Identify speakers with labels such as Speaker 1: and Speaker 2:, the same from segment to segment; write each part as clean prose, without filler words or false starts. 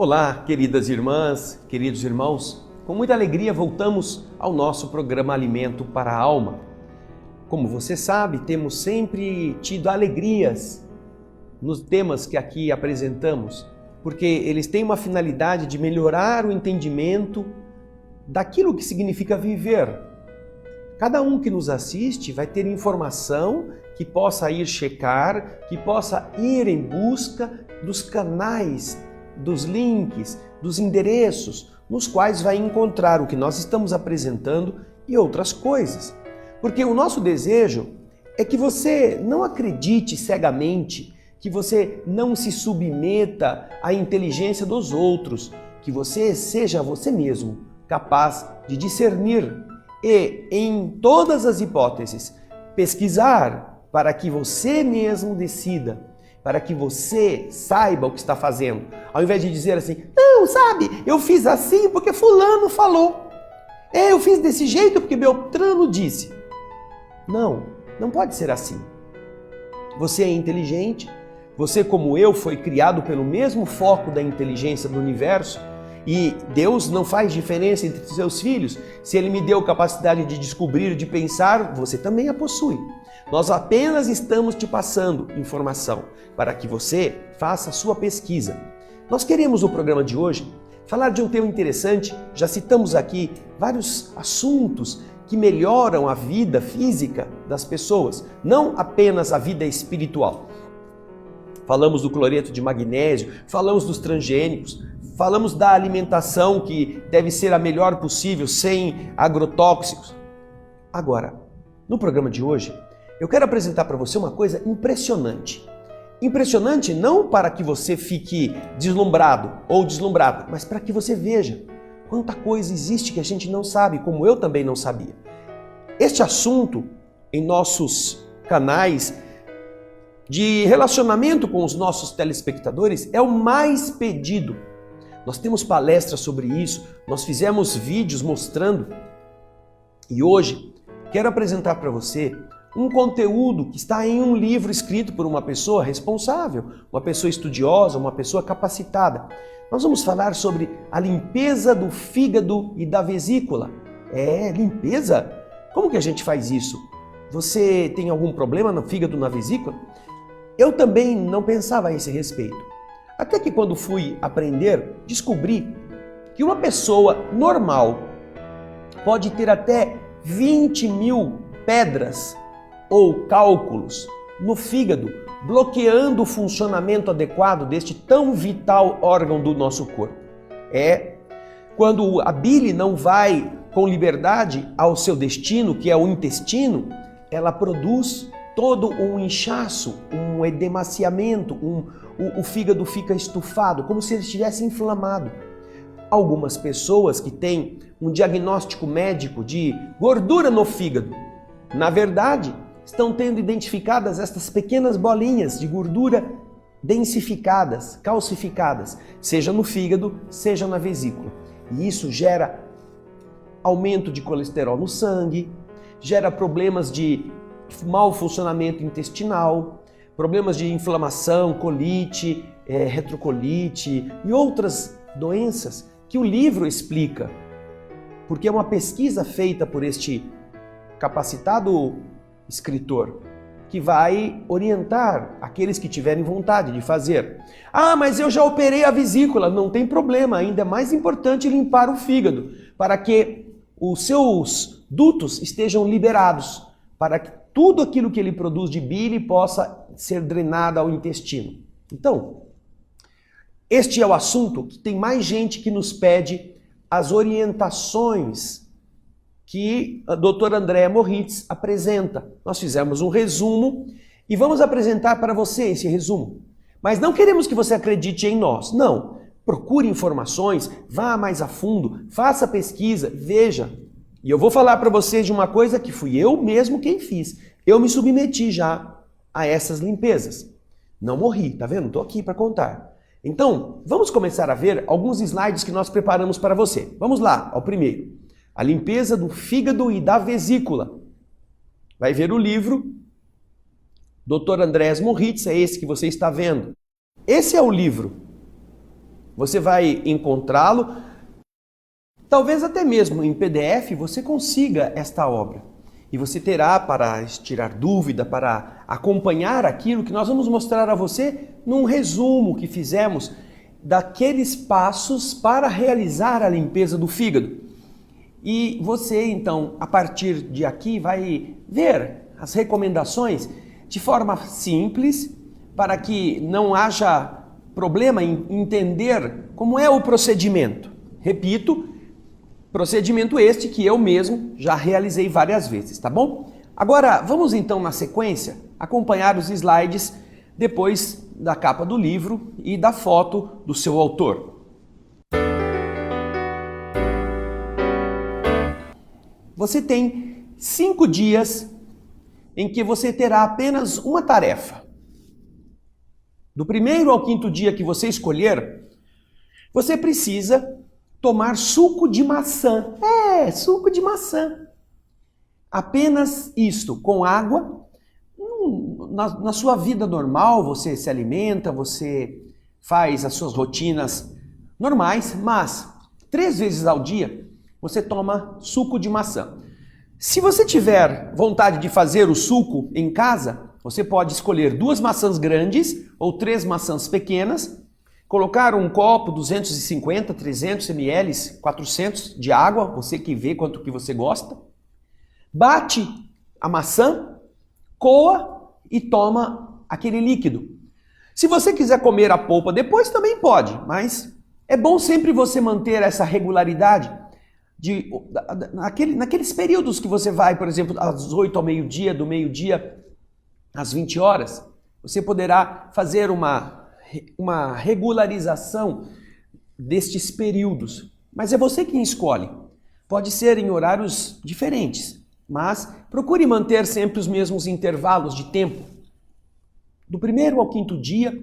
Speaker 1: Olá, queridas irmãs, queridos irmãos. Com muita alegria voltamos ao nosso programa Alimento para a Alma. Como você sabe, temos sempre tido alegrias nos temas que aqui apresentamos, porque eles têm uma finalidade de melhorar o entendimento daquilo que significa viver. Cada um que nos assiste vai ter informação que possa ir checar, que possa ir em busca dos canais, dos links, dos endereços, nos quais vai encontrar o que nós estamos apresentando e outras coisas. Porque o nosso desejo é que você não acredite cegamente, que você não se submeta à inteligência dos outros, que você seja você mesmo capaz de discernir e, em todas as hipóteses, pesquisar para que você mesmo decida, para que você saiba o que está fazendo, ao invés de dizer assim, não, sabe, eu fiz assim porque fulano falou, eu fiz desse jeito porque Beltrano disse. Não pode ser assim. Você é inteligente, você como eu foi criado pelo mesmo foco da inteligência do universo e Deus não faz diferença entre seus filhos. Se Ele me deu capacidade de descobrir, de pensar, você também a possui. Nós apenas estamos te passando informação para que você faça a sua pesquisa. Nós queremos no programa de hoje falar de um tema interessante. Já citamos aqui vários assuntos que melhoram a vida física das pessoas, não apenas a vida espiritual. Falamos do cloreto de magnésio, falamos dos transgênicos, falamos da alimentação que deve ser a melhor possível, sem agrotóxicos. Agora, no programa de hoje, eu quero apresentar para você uma coisa impressionante. Impressionante não para que você fique deslumbrado ou deslumbrada, mas para que você veja quanta coisa existe que a gente não sabe, como eu também não sabia. Este assunto, em nossos canais de relacionamento com os nossos telespectadores, é o mais pedido. Nós temos palestras sobre isso, nós fizemos vídeos mostrando. E hoje, quero apresentar para você um conteúdo que está em um livro escrito por uma pessoa responsável, uma pessoa estudiosa, uma pessoa capacitada. Nós vamos falar sobre a limpeza do fígado e da vesícula. Limpeza? Como que a gente faz isso? Você tem algum problema no fígado, na vesícula? Eu também não pensava a esse respeito. Até que quando fui aprender, descobri que uma pessoa normal pode ter até 20.000 pedras ou cálculos no fígado, bloqueando o funcionamento adequado deste tão vital órgão do nosso corpo. Quando a bile não vai com liberdade ao seu destino, que é o intestino, ela produz todo um inchaço, um edemaciamento, o fígado fica estufado, como se ele estivesse inflamado. Algumas pessoas que têm um diagnóstico médico de gordura no fígado, na verdade, estão tendo identificadas estas pequenas bolinhas de gordura densificadas, calcificadas, seja no fígado, seja na vesícula. E isso gera aumento de colesterol no sangue, gera problemas de mau funcionamento intestinal, problemas de inflamação, colite, retrocolite e outras doenças que o livro explica, porque é uma pesquisa feita por este capacitado escritor que vai orientar aqueles que tiverem vontade de fazer. Mas eu já operei a vesícula. Não tem problema, ainda é mais importante limpar o fígado para que os seus dutos estejam liberados, para que tudo aquilo que ele produz de bile possa ser drenado ao intestino. Então, este é o assunto que tem mais gente que nos pede as orientações que a doutora Andréa Moritz apresenta. Nós fizemos um resumo e vamos apresentar para você esse resumo. Mas não queremos que você acredite em nós, não. Procure informações, vá mais a fundo, faça pesquisa, veja. E eu vou falar para vocês de uma coisa que fui eu mesmo quem fiz. Eu me submeti já a essas limpezas. Não morri, tá vendo? Estou aqui para contar. Então, vamos começar a ver alguns slides que nós preparamos para você. Vamos lá, ao primeiro. A limpeza do fígado e da vesícula. Vai ver o livro Dr. Andrés Moritz, é esse que você está vendo. Esse é o livro. você vai encontrá-lo. Talvez até mesmo em PDF você consiga esta obra. E você terá para tirar dúvida, para acompanhar aquilo que nós vamos mostrar a você num resumo que fizemos daqueles passos para realizar a limpeza do fígado. E você, então, a partir de aqui, vai ver as recomendações de forma simples, para que não haja problema em entender como é o procedimento. Repito, procedimento este que eu mesmo já realizei várias vezes, tá bom? Agora, vamos então na sequência acompanhar os slides depois da capa do livro e da foto do seu autor. Você tem 5 dias em que você terá apenas uma tarefa. Do primeiro ao 5º dia que você escolher, você precisa tomar suco de maçã. Suco de maçã. Apenas isto, com água. Na sua vida normal, você se alimenta, você faz as suas rotinas normais, mas 3 vezes ao dia você toma suco de maçã. Se você tiver vontade de fazer o suco em casa, você pode escolher 2 maçãs grandes ou 3 maçãs pequenas, colocar um copo, 250, 300 ml, 400 de água, você que vê quanto que você gosta, bate a maçã, coa e toma aquele líquido. Se você quiser comer a polpa depois, também pode, mas é bom sempre você manter essa regularidade naqueles períodos que você vai, por exemplo, às 8 ao meio-dia, do meio-dia às 20 horas, você poderá fazer uma regularização destes períodos. Mas é você quem escolhe. Pode ser em horários diferentes, mas procure manter sempre os mesmos intervalos de tempo. Do primeiro ao 5º dia,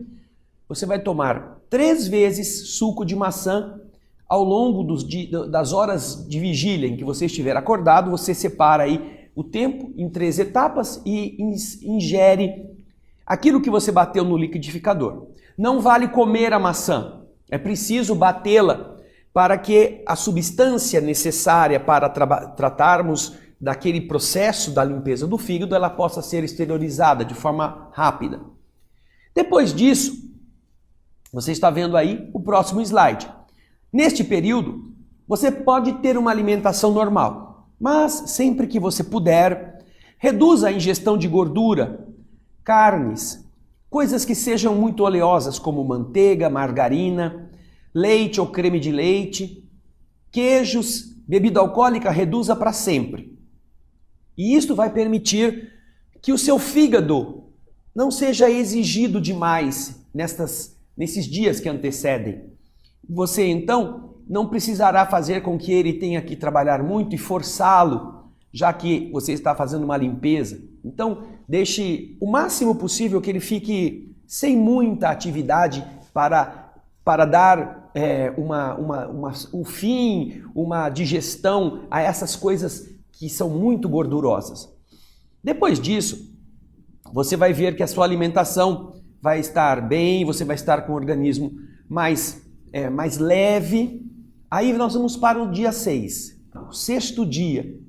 Speaker 1: você vai tomar 3 vezes suco de maçã. Ao longo das horas de vigília em que você estiver acordado, você separa aí o tempo em 3 etapas e ingere aquilo que você bateu no liquidificador. Não vale comer a maçã, é preciso batê-la para que a substância necessária para tratarmos daquele processo da limpeza do fígado ela possa ser exteriorizada de forma rápida. Depois disso, você está vendo aí o próximo slide. Neste período, você pode ter uma alimentação normal, mas sempre que você puder, reduza a ingestão de gordura, carnes, coisas que sejam muito oleosas como manteiga, margarina, leite ou creme de leite, queijos, bebida alcoólica, reduza para sempre. E isto vai permitir que o seu fígado não seja exigido demais nesses dias que antecedem. Você, então, não precisará fazer com que ele tenha que trabalhar muito e forçá-lo, já que você está fazendo uma limpeza. Então, deixe o máximo possível que ele fique sem muita atividade para dar um fim, uma digestão a essas coisas que são muito gordurosas. Depois disso, você vai ver que a sua alimentação vai estar bem, você vai estar com o organismo mais leve. Aí nós vamos para o dia 6, o 6º dia.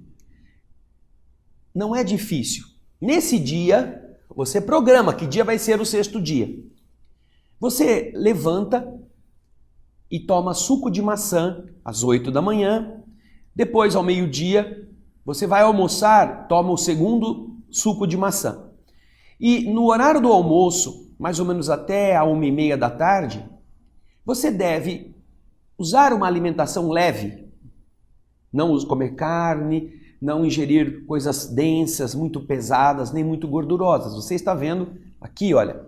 Speaker 1: Não é difícil. Nesse dia, você programa que dia vai ser o 6º dia. Você levanta e toma suco de maçã às 8 da manhã. Depois, ao meio-dia, você vai almoçar, toma o 2º suco de maçã. E no horário do almoço, mais ou menos até a 1h30 da tarde, você deve usar uma alimentação leve. Não comer carne, não ingerir coisas densas, muito pesadas, nem muito gordurosas. Você está vendo aqui, olha.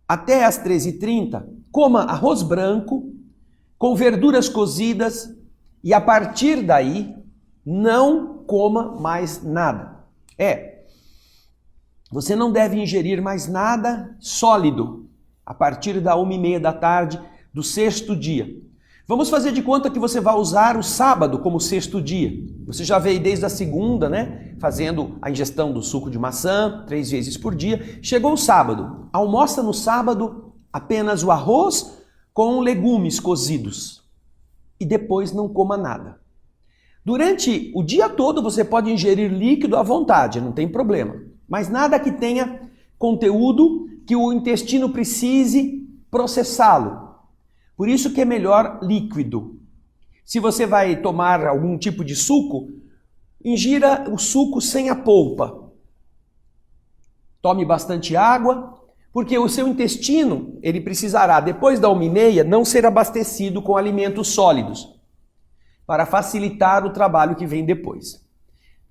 Speaker 1: Até às 13h30, coma arroz branco com verduras cozidas e a partir daí não coma mais nada. Você não deve ingerir mais nada sólido a partir da 1h30 da tarde do 6º dia. Vamos fazer de conta que você vai usar o sábado como 6º dia. Você já veio desde a segunda, né? Fazendo a ingestão do suco de maçã 3 vezes por dia. Chegou o sábado. Almoça no sábado apenas o arroz com legumes cozidos e depois não coma nada. Durante o dia todo você pode ingerir líquido à vontade, não tem problema, mas nada que tenha conteúdo que o intestino precise processá-lo. Por isso que é melhor líquido. Se você vai tomar algum tipo de suco, ingira o suco sem a polpa. Tome bastante água, porque o seu intestino, ele precisará, depois da 1h30, não ser abastecido com alimentos sólidos, para facilitar o trabalho que vem depois.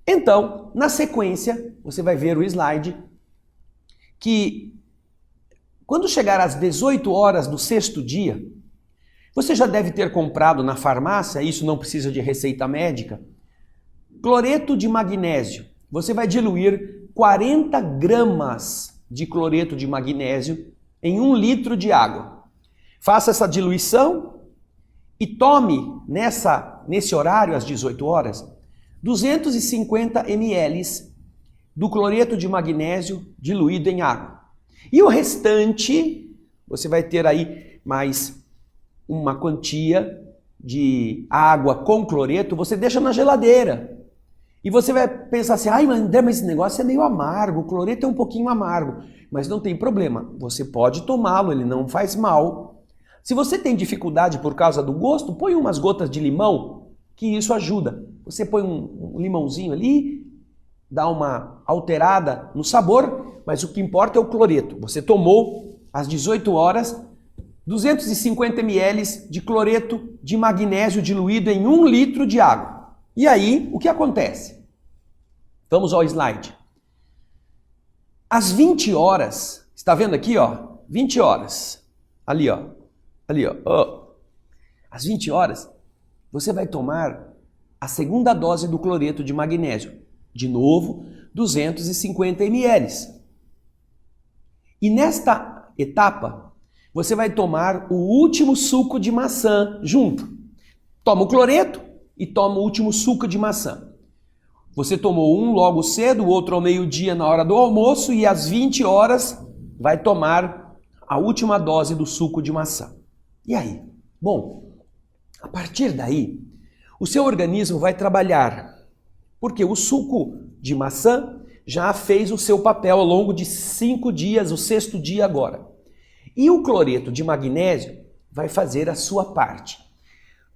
Speaker 1: Então, na sequência, você vai ver o slide, que quando chegar às 18 horas do 6º dia, você já deve ter comprado na farmácia, isso não precisa de receita médica, cloreto de magnésio. Você vai diluir 40 gramas de cloreto de magnésio em 1 litro de água. Faça essa diluição e tome nesse horário, às 18 horas, 250 ml do cloreto de magnésio diluído em água. E o restante, você vai ter aí mais uma quantia de água com cloreto, você deixa na geladeira. E você vai pensar assim, ai, André, mas esse negócio é meio amargo, o cloreto é um pouquinho amargo. Mas não tem problema, você pode tomá-lo, ele não faz mal. Se você tem dificuldade por causa do gosto, põe umas gotas de limão, que isso ajuda. Você põe um limãozinho ali, dá uma alterada no sabor, mas o que importa é o cloreto. Você tomou às 18 horas 250 ml de cloreto de magnésio diluído em 1 litro de água. E aí, o que acontece? Vamos ao slide. Às 20 horas, está vendo aqui, ó? 20 horas. Ali, ó. Ali, ó. Oh. Às 20 horas, você vai tomar a segunda dose do cloreto de magnésio. De novo, 250 ml. E nesta etapa, você vai tomar o último suco de maçã junto. Toma o cloreto e toma o último suco de maçã. Você tomou um logo cedo, o outro ao meio-dia na hora do almoço e às 20 horas vai tomar a última dose do suco de maçã. E aí? Bom, a partir daí, o seu organismo vai trabalhar, porque o suco de maçã já fez o seu papel ao longo de 5 dias, o 6º dia agora. E o cloreto de magnésio vai fazer a sua parte.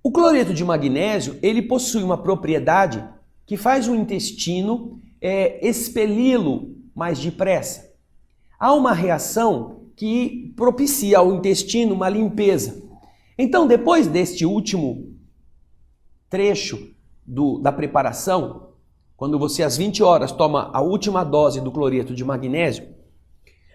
Speaker 1: O cloreto de magnésio, ele possui uma propriedade que faz o intestino expeli-lo mais depressa. Há uma reação que propicia ao intestino uma limpeza. Então, depois deste último trecho da preparação, quando você às 20 horas toma a última dose do cloreto de magnésio,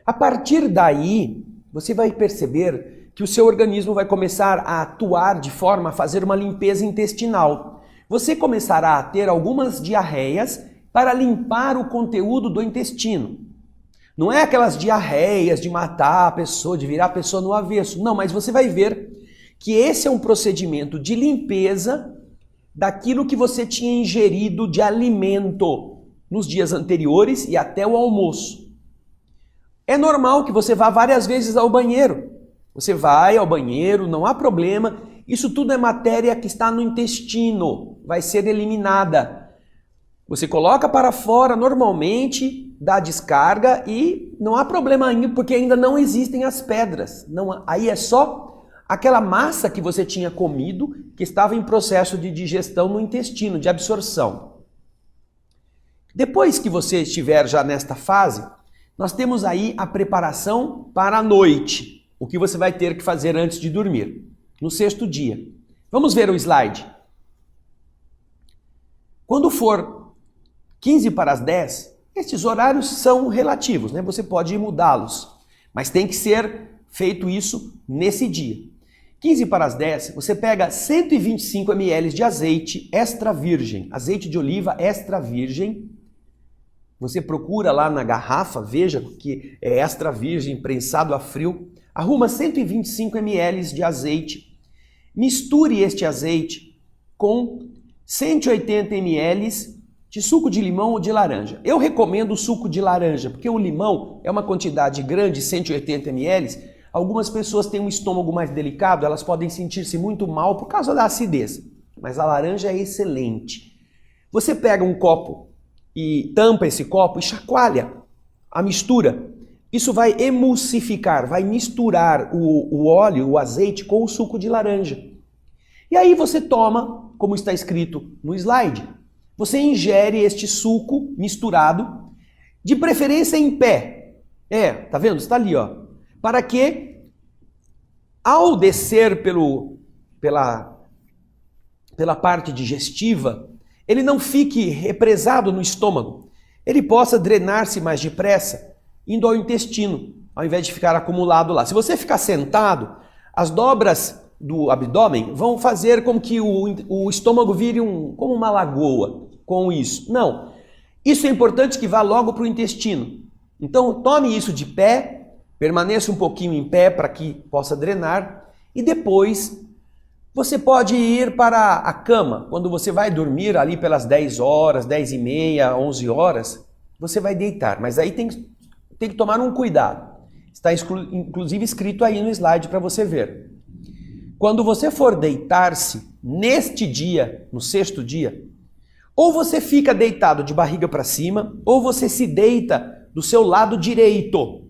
Speaker 1: a partir daí você vai perceber que o seu organismo vai começar a atuar de forma a fazer uma limpeza intestinal. Você começará a ter algumas diarreias para limpar o conteúdo do intestino. Não é aquelas diarreias de matar a pessoa, de virar a pessoa no avesso. Não, mas você vai ver que esse é um procedimento de limpeza daquilo que você tinha ingerido de alimento nos dias anteriores e até o almoço. É normal que você vá várias vezes ao banheiro. Você vai ao banheiro, não há problema. Isso tudo é matéria que está no intestino, vai ser eliminada. Você coloca para fora normalmente, dá descarga e não há problema ainda, porque ainda não existem as pedras. Não, aí é só aquela massa que você tinha comido, que estava em processo de digestão no intestino, de absorção. Depois que você estiver já nesta fase, nós temos aí a preparação para a noite. O que você vai ter que fazer antes de dormir, no 6º dia. Vamos ver o slide. Quando for 15 para as 10, estes horários são relativos, né? Você pode mudá-los, mas tem que ser feito isso nesse dia. 15 para as 10, você pega 125 ml de azeite extra virgem, azeite de oliva extra virgem. Você procura lá na garrafa, veja que é extra virgem, prensado a frio. Arruma 125 ml de azeite, misture este azeite com 180 ml de suco de limão ou de laranja. Eu recomendo o suco de laranja, porque o limão é uma quantidade grande, 180 ml, Algumas pessoas têm um estômago mais delicado, elas podem sentir-se muito mal por causa da acidez. Mas a laranja é excelente. Você pega um copo e tampa esse copo e chacoalha a mistura. Isso vai emulsificar, vai misturar o óleo, o azeite com o suco de laranja. E aí você toma, como está escrito no slide. Você ingere este suco misturado, de preferência em pé. Tá vendo? Está ali, ó. Para que, ao descer pela parte digestiva, ele não fique represado no estômago. Ele possa drenar-se mais depressa, indo ao intestino, ao invés de ficar acumulado lá. Se você ficar sentado, as dobras do abdômen vão fazer com que o estômago vire como uma lagoa com isso. Não. Isso é importante que vá logo para o intestino. Então, tome isso de pé, permaneça um pouquinho em pé para que possa drenar e depois você pode ir para a cama. Quando você vai dormir ali pelas 10 horas, 10 e meia, 11 horas, você vai deitar. Mas aí tem que tomar um cuidado. Está inclusive escrito aí no slide para você ver. Quando você for deitar-se neste dia, no 6º dia, ou você fica deitado de barriga para cima, ou você se deita do seu lado direito.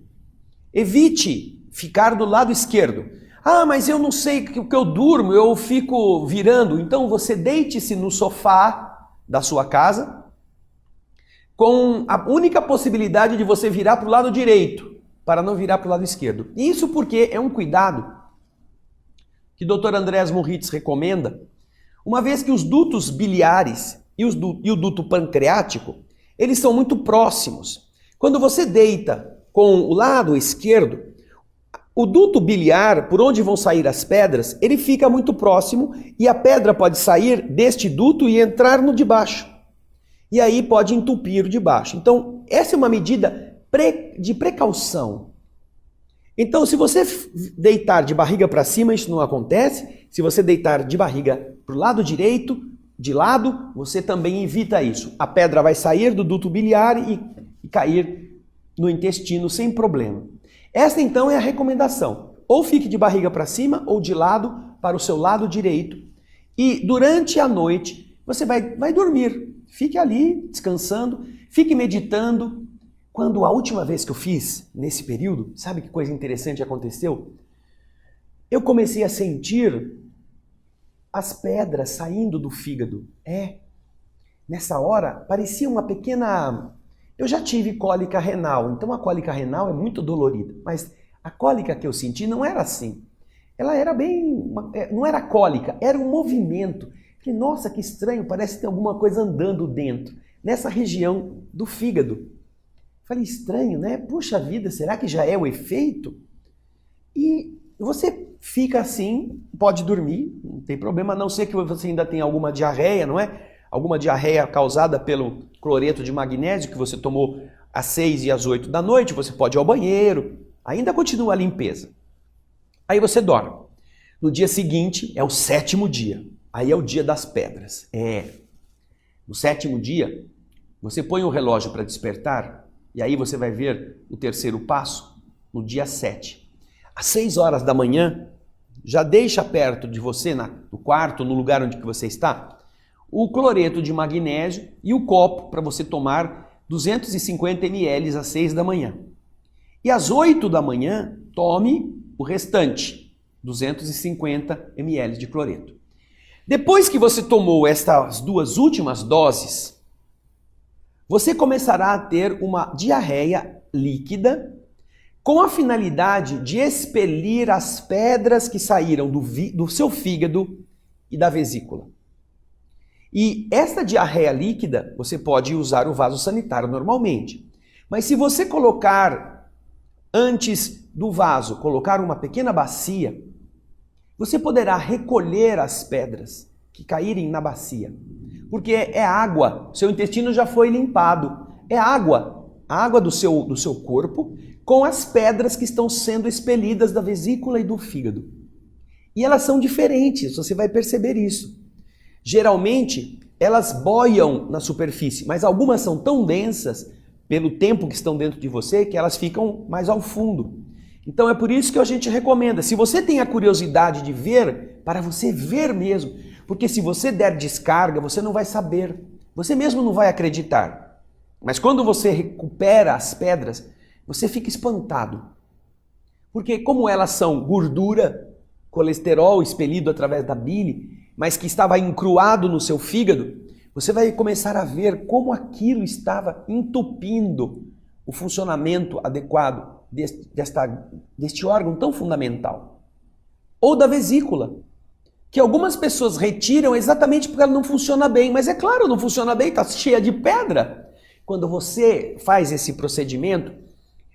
Speaker 1: Evite ficar do lado esquerdo. Ah, mas eu não sei que eu durmo, eu fico virando. Então você deite-se no sofá da sua casa, com a única possibilidade de você virar para o lado direito, para não virar para o lado esquerdo. Isso porque é um cuidado que o Dr. Andreas Moritz recomenda, uma vez que os dutos biliares e o duto pancreático, eles são muito próximos. Quando você deita com o lado esquerdo, o duto biliar, por onde vão sair as pedras, ele fica muito próximo e a pedra pode sair deste duto e entrar no de baixo. E aí pode entupir o de baixo. Então, essa é uma medida de precaução. Então, se você deitar de barriga para cima, isso não acontece. Se você deitar de barriga para o lado direito, de lado, você também evita isso. A pedra vai sair do duto biliar e cair no intestino sem problema. Esta, então, é a recomendação. Ou fique de barriga para cima ou de lado para o seu lado direito. E durante a noite, você vai dormir. Fique ali, descansando, fique meditando. Quando a última vez que eu fiz, nesse período, sabe que coisa interessante aconteceu? Eu comecei a sentir as pedras saindo do fígado. Nessa hora, parecia uma pequena... Eu já tive cólica renal, então a cólica renal é muito dolorida. Mas a cólica que eu senti não era assim. Ela era não era cólica, era um movimento. Falei, nossa, que estranho, parece que tem alguma coisa andando dentro, nessa região do fígado. Falei, estranho, né? Puxa vida, será que já é o efeito? E você fica assim, pode dormir, não tem problema, a não ser que você ainda tenha alguma diarreia, não é? Alguma diarreia causada pelo cloreto de magnésio que você tomou às 6 e às 8 da noite, você pode ir ao banheiro, ainda continua a limpeza. Aí você dorme. No dia seguinte é o 7º dia, aí é o dia das pedras. No 7º dia, você põe o relógio para despertar, e aí você vai ver o 3º passo no dia 7. Às 6 horas da manhã, já deixa perto de você, no quarto, no lugar onde você está, o cloreto de magnésio e o copo para você tomar 250 ml às 6 da manhã. E às 8 da manhã, tome o restante, 250 ml de cloreto. Depois que você tomou estas 2 últimas doses, você começará a ter uma diarreia líquida com a finalidade de expelir as pedras que saíram do seu fígado e da vesícula. E essa diarreia líquida, você pode usar o vaso sanitário normalmente. Mas se você colocar, antes do vaso, colocar uma pequena bacia, você poderá recolher as pedras que caírem na bacia. Porque é água, seu intestino já foi limpado. É água, a água do seu corpo com as pedras que estão sendo expelidas da vesícula e do fígado. E elas são diferentes, você vai perceber isso. Geralmente, elas boiam na superfície, mas algumas são tão densas, pelo tempo que estão dentro de você, que elas ficam mais ao fundo. Então é por isso que a gente recomenda, se você tem a curiosidade de ver, para você ver mesmo, porque se você der descarga, você não vai saber, você mesmo não vai acreditar. Mas quando você recupera as pedras, você fica espantado. Porque como elas são gordura, colesterol expelido através da bile, mas que estava encruado no seu fígado, você vai começar a ver como aquilo estava entupindo o funcionamento adequado deste órgão tão fundamental. Ou da vesícula, que algumas pessoas retiram exatamente porque ela não funciona bem. Mas é claro, não funciona bem, está cheia de pedra. Quando você faz esse procedimento,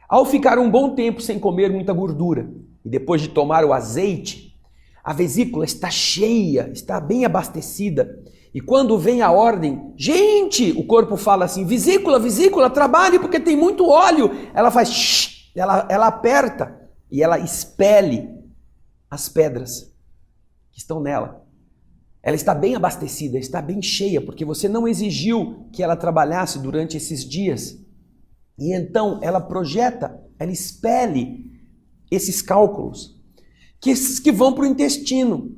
Speaker 1: ao ficar um bom tempo sem comer muita gordura, e depois de tomar o azeite, a vesícula está cheia, está bem abastecida. E quando vem a ordem, gente, o corpo fala assim, vesícula, vesícula, trabalhe porque tem muito óleo. Ela faz shh, ela aperta e ela expele as pedras que estão nela. Ela está bem abastecida, está bem cheia, porque você não exigiu que ela trabalhasse durante esses dias. E então ela projeta, ela expele esses cálculos que vão para o intestino.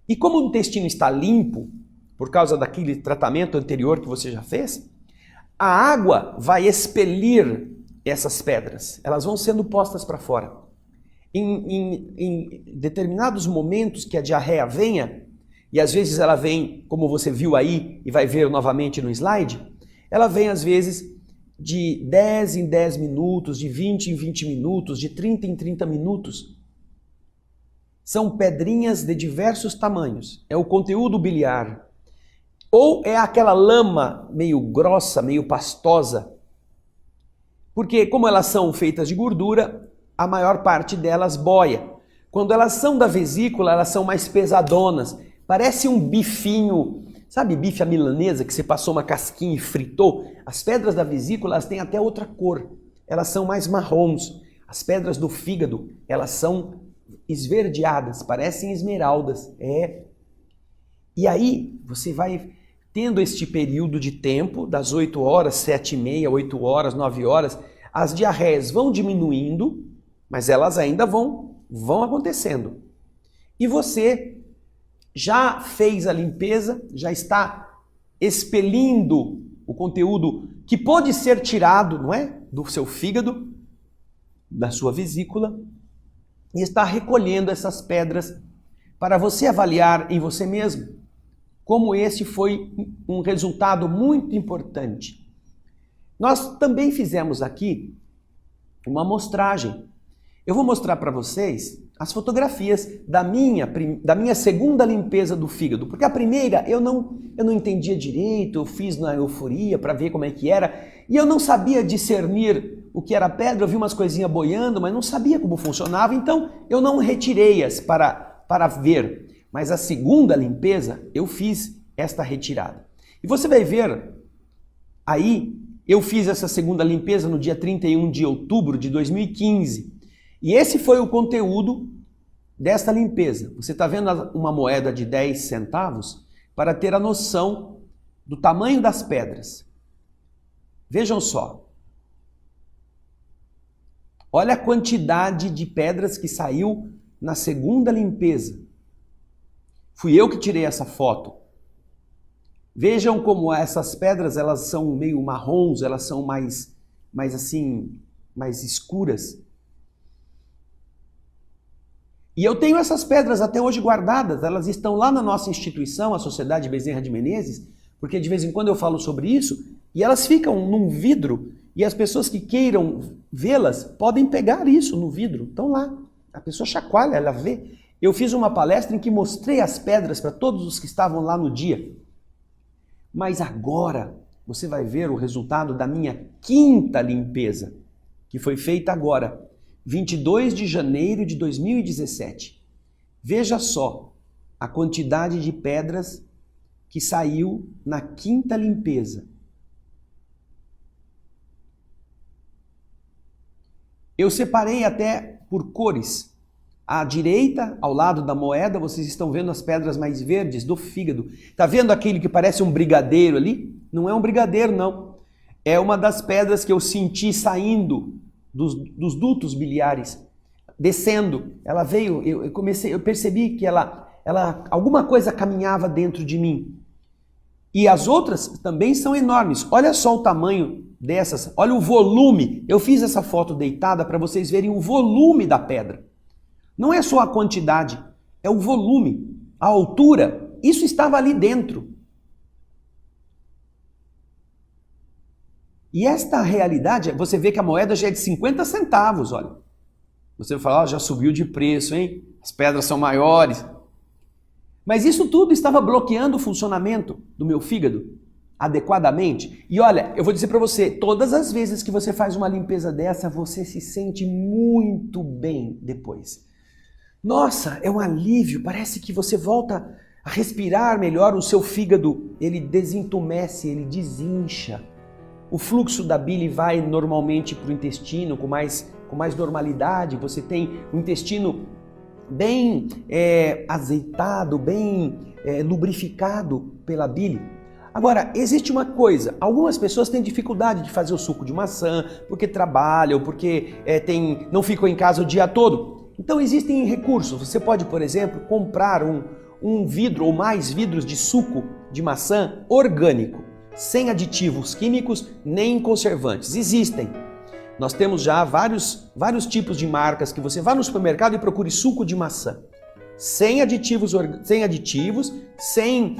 Speaker 1: E como o intestino está limpo, por causa daquele tratamento anterior que você já fez, a água vai expelir essas pedras. Elas vão sendo postas para fora. Em determinados momentos que a diarreia venha, e às vezes ela vem, como você viu aí e vai ver novamente no slide, ela vem às vezes de 10 em 10 minutos, de 20 em 20 minutos, de 30 em 30 minutos. São pedrinhas de diversos tamanhos. É o conteúdo biliar. Ou é aquela lama meio grossa, meio pastosa. Porque como elas são feitas de gordura, a maior parte delas boia. Quando elas são da vesícula, elas são mais pesadonas. Parece um bifinho, sabe bife à milanesa que você passou uma casquinha e fritou? As pedras da vesícula, elas têm até outra cor. Elas são mais marrons. As pedras do fígado, elas são esverdeadas, parecem esmeraldas. E aí você vai tendo este período de tempo, das 8 horas, 7h30, 8 horas, 9 horas, as diarreias vão diminuindo, mas elas ainda vão acontecendo. E você já fez a limpeza, já está expelindo o conteúdo que pode ser tirado, não é? Do seu fígado, da sua vesícula, e está recolhendo essas pedras para você avaliar em você mesmo como esse foi um resultado muito importante. Nós também fizemos aqui uma amostragem. Eu vou mostrar para vocês as fotografias da minha segunda limpeza do fígado, porque a primeira eu não entendia direito, eu fiz na euforia para ver como é que era, e eu não sabia discernir o que era pedra, eu vi umas coisinhas boiando, mas não sabia como funcionava, então eu não retirei-as para ver. Mas a segunda limpeza, eu fiz esta retirada. E você vai ver, aí, eu fiz essa segunda limpeza no dia 31 de outubro de 2015. E esse foi o conteúdo desta limpeza. Você está vendo uma moeda de 10 centavos para ter a noção do tamanho das pedras. Vejam só. Olha a quantidade de pedras que saiu na segunda limpeza. Fui eu que tirei essa foto. Vejam como essas pedras, elas são meio marrons, elas são mais escuras. E eu tenho essas pedras até hoje guardadas, elas estão lá na nossa instituição, a Sociedade Bezerra de Menezes, porque de vez em quando eu falo sobre isso, e elas ficam num vidro, e as pessoas que queiram vê-las podem pegar isso no vidro, estão lá. A pessoa chacoalha, ela vê. Eu fiz uma palestra em que mostrei as pedras para todos os que estavam lá no dia. Mas agora você vai ver o resultado da minha quinta limpeza, que foi feita agora, 22 de janeiro de 2017. Veja só a quantidade de pedras que saiu na quinta limpeza. Eu separei até por cores. À direita, ao lado da moeda, vocês estão vendo as pedras mais verdes do fígado. Está vendo aquele que parece um brigadeiro ali? Não é um brigadeiro, não. É uma das pedras que eu senti saindo dos dutos biliares. descendo. Ela veio, eu percebi que alguma coisa caminhava dentro de mim. E as outras também são enormes. Olha só o tamanho dessas, olha o volume. Eu fiz essa foto deitada para vocês verem o volume da pedra. Não é só a quantidade, é o volume, a altura. Isso estava ali dentro. E esta realidade, você vê que a moeda já é de 50 centavos, olha. Você vai falar, já subiu de preço, hein? As pedras são maiores. Mas isso tudo estava bloqueando o funcionamento do meu fígado adequadamente. E olha, eu vou dizer para você, todas as vezes que você faz uma limpeza dessa, você se sente muito bem depois. Nossa, é um alívio, parece que você volta a respirar melhor, o seu fígado, ele desentumece, ele desincha. O fluxo da bile vai normalmente para o intestino com mais normalidade, você tem o intestino bem azeitado, bem lubrificado pela bile. Agora, existe uma coisa, algumas pessoas têm dificuldade de fazer o suco de maçã, porque trabalham, porque não ficam em casa o dia todo. Então existem recursos, você pode, por exemplo, comprar um vidro ou mais vidros de suco de maçã orgânico, sem aditivos químicos nem conservantes. Existem. Nós temos já vários tipos de marcas que você vá no supermercado e procure suco de maçã. Sem aditivos, sem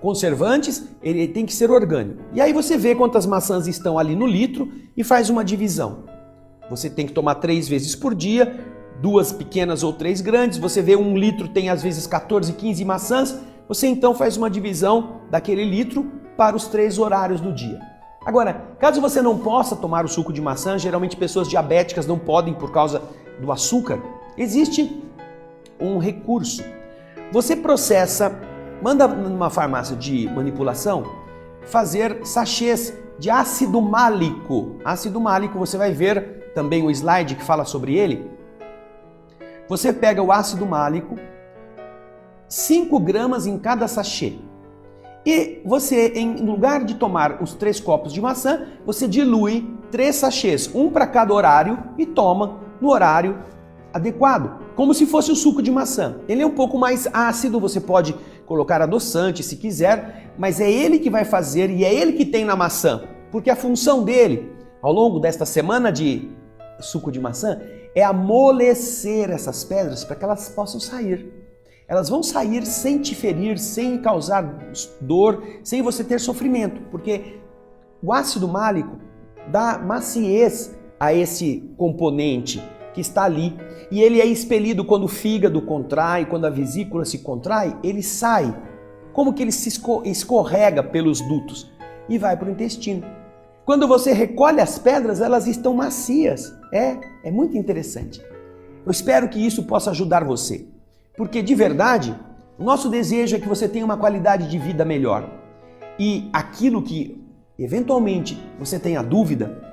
Speaker 1: conservantes, ele tem que ser orgânico. E aí você vê quantas maçãs estão ali no litro e faz uma divisão. Você tem que tomar 3 vezes por dia, 2 pequenas ou 3 grandes. Você vê 1 litro tem às vezes 14, 15 maçãs. Você então faz uma divisão daquele litro para os 3 horários do dia. Agora, caso você não possa tomar o suco de maçã, geralmente pessoas diabéticas não podem por causa do açúcar, existe um recurso. Você manda numa farmácia de manipulação fazer sachês de ácido málico. Ácido málico, você vai ver também o slide que fala sobre ele. Você pega o ácido málico, 5 gramas em cada sachê. E você, em lugar de tomar os 3 copos de maçã, você dilui 3 sachês, um para cada horário e toma no horário adequado, como se fosse o suco de maçã. Ele é um pouco mais ácido, você pode colocar adoçante se quiser, mas é ele que vai fazer e é ele que tem na maçã, porque a função dele, ao longo desta semana de suco de maçã, é amolecer essas pedras para que elas possam sair. Elas vão sair sem te ferir, sem causar dor, sem você ter sofrimento, porque o ácido málico dá maciez a esse componente que está ali e ele é expelido quando o fígado contrai, quando a vesícula se contrai, ele sai, como que ele se escorrega pelos dutos e vai para o intestino. Quando você recolhe as pedras, elas estão macias. É muito interessante. Eu espero que isso possa ajudar você. Porque, de verdade, o nosso desejo é que você tenha uma qualidade de vida melhor. E aquilo que, eventualmente, você tenha dúvida,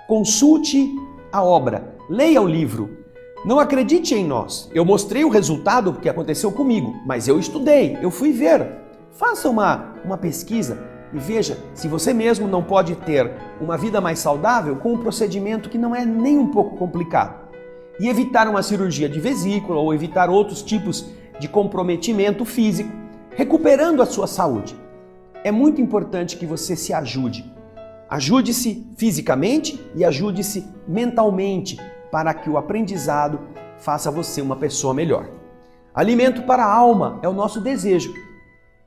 Speaker 1: consulte a obra, leia o livro. Não acredite em nós. Eu mostrei o resultado que aconteceu comigo, mas eu estudei, eu fui ver. Faça uma pesquisa e veja se você mesmo não pode ter uma vida mais saudável com um procedimento que não é nem um pouco complicado. E evitar uma cirurgia de vesícula ou evitar outros tipos de comprometimento físico, recuperando a sua saúde. É muito importante que você se ajude. Ajude-se fisicamente e ajude-se mentalmente para que o aprendizado faça você uma pessoa melhor. Alimento para a alma é o nosso desejo,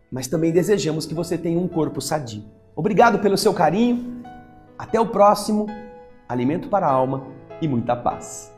Speaker 1: mas também desejamos que você tenha um corpo sadio. Obrigado pelo seu carinho. Até o próximo Alimento para a Alma e muita paz.